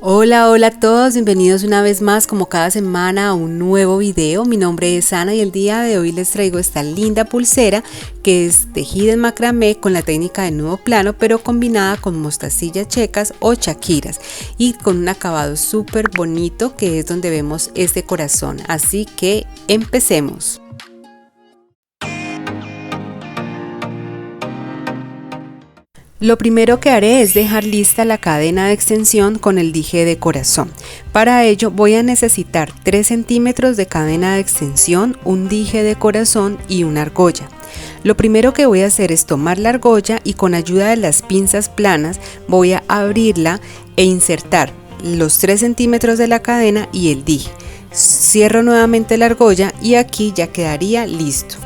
Hola, hola a todos, bienvenidos una vez más como cada semana a un nuevo video. Mi nombre es Ana y el día de hoy les traigo esta linda pulsera que es tejida en macramé con la técnica de nudo plano, pero combinada con mostacillas checas o chaquiras y con un acabado súper bonito que es donde vemos este corazón. Así que empecemos. Lo primero que haré es dejar lista la cadena de extensión con el dije de corazón. Para ello voy a necesitar 3 centímetros de cadena de extensión, un dije de corazón y una argolla. Lo primero que voy a hacer es tomar la argolla y con ayuda de las pinzas planas voy a abrirla e insertar los 3 centímetros de la cadena y el dije. Cierro nuevamente la argolla y aquí ya quedaría listo.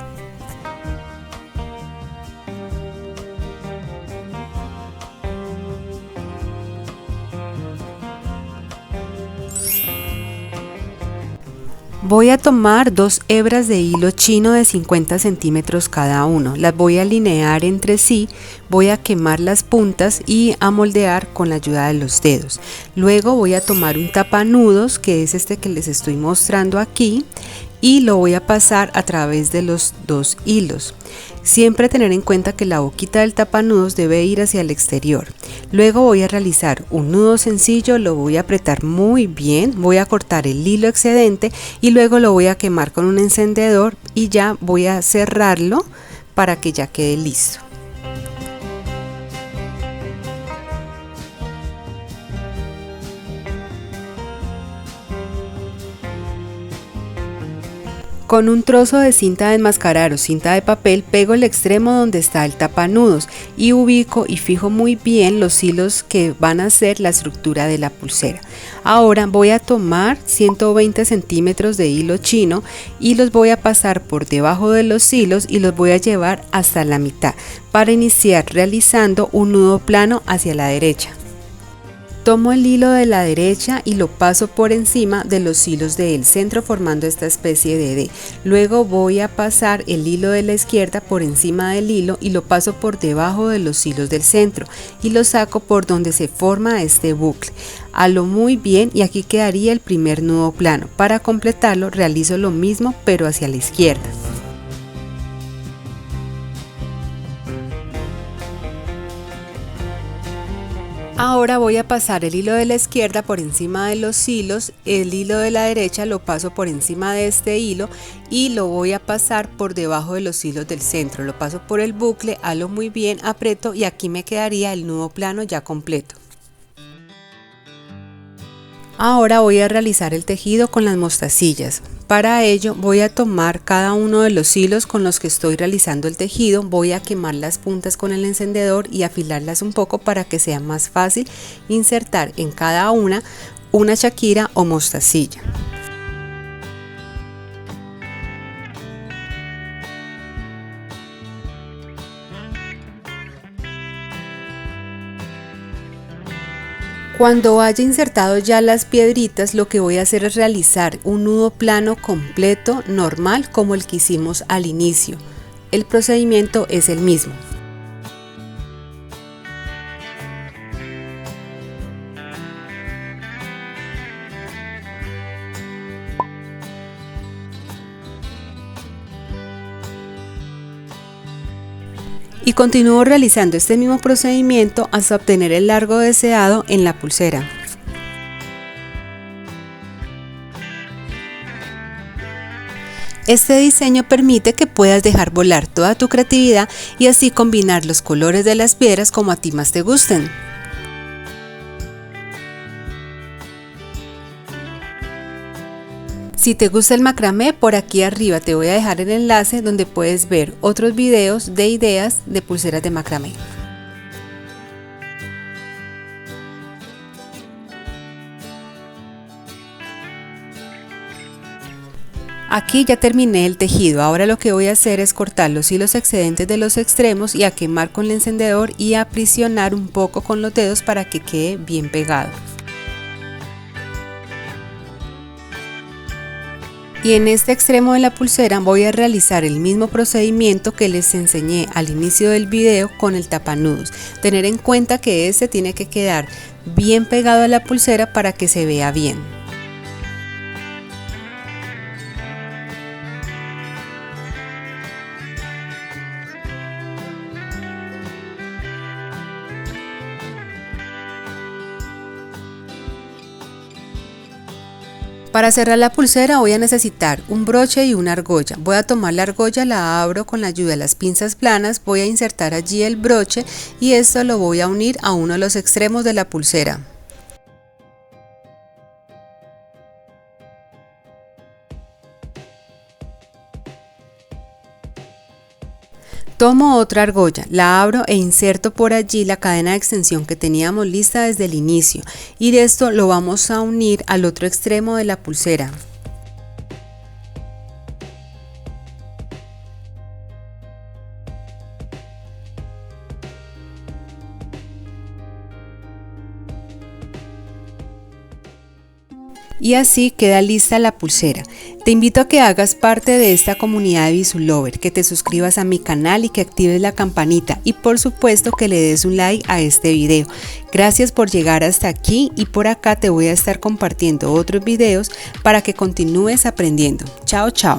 Voy a tomar 2 hebras de hilo chino de 50 centímetros cada uno, las voy a alinear entre sí, voy a quemar las puntas y a moldear con la ayuda de los dedos. Luego voy a tomar un tapanudos, que es este que les estoy mostrando aquí, y lo voy a pasar a través de los 2 hilos. Siempre tener en cuenta que la boquita del tapanudos debe ir hacia el exterior. Luego voy a realizar un nudo sencillo, lo voy a apretar muy bien, voy a cortar el hilo excedente y luego lo voy a quemar con un encendedor y ya voy a cerrarlo para que ya quede listo. Con un trozo de cinta de enmascarar o cinta de papel pego el extremo donde está el tapanudos y ubico y fijo muy bien los hilos que van a hacer la estructura de la pulsera. Ahora voy a tomar 120 centímetros de hilo chino y los voy a pasar por debajo de los hilos y los voy a llevar hasta la mitad para iniciar realizando un nudo plano hacia la derecha. Tomo el hilo de la derecha y lo paso por encima de los hilos del centro formando esta especie de D. Luego voy a pasar el hilo de la izquierda por encima del hilo y lo paso por debajo de los hilos del centro y lo saco por donde se forma este bucle. Halo muy bien y aquí quedaría el primer nudo plano. Para completarlo realizo lo mismo pero hacia la izquierda. Ahora voy a pasar el hilo de la izquierda por encima de los hilos, el hilo de la derecha lo paso por encima de este hilo y lo voy a pasar por debajo de los hilos del centro, lo paso por el bucle, halo muy bien, aprieto y aquí me quedaría el nudo plano ya completo. Ahora voy a realizar el tejido con las mostacillas. Para ello voy a tomar cada uno de los hilos con los que estoy realizando el tejido, voy a quemar las puntas con el encendedor y afilarlas un poco para que sea más fácil insertar en cada una shakira o mostacilla. Cuando haya insertado ya las piedritas, lo que voy a hacer es realizar un nudo plano completo normal como el que hicimos al inicio. El procedimiento es el mismo. Y continúo realizando este mismo procedimiento hasta obtener el largo deseado en la pulsera. Este diseño permite que puedas dejar volar toda tu creatividad y así combinar los colores de las piedras como a ti más te gusten. Si te gusta el macramé, por aquí arriba te voy a dejar el enlace donde puedes ver otros videos de ideas de pulseras de macramé. Aquí ya terminé el tejido, ahora lo que voy a hacer es cortar los hilos excedentes de los extremos y a quemar con el encendedor y a aprisionar un poco con los dedos para que quede bien pegado. Y en este extremo de la pulsera voy a realizar el mismo procedimiento que les enseñé al inicio del video con el tapanudos. Tener en cuenta que este tiene que quedar bien pegado a la pulsera para que se vea bien. Para cerrar la pulsera voy a necesitar un broche y una argolla. Voy a tomar la argolla, la abro con la ayuda de las pinzas planas, voy a insertar allí el broche y esto lo voy a unir a uno de los extremos de la pulsera. Tomo otra argolla, la abro e inserto por allí la cadena de extensión que teníamos lista desde el inicio y de esto lo vamos a unir al otro extremo de la pulsera. Y así queda lista la pulsera. Te invito a que hagas parte de esta comunidad de Visulover, que te suscribas a mi canal y que actives la campanita y por supuesto que le des un like a este video. Gracias por llegar hasta aquí y por acá te voy a estar compartiendo otros videos para que continúes aprendiendo. Chao, chao.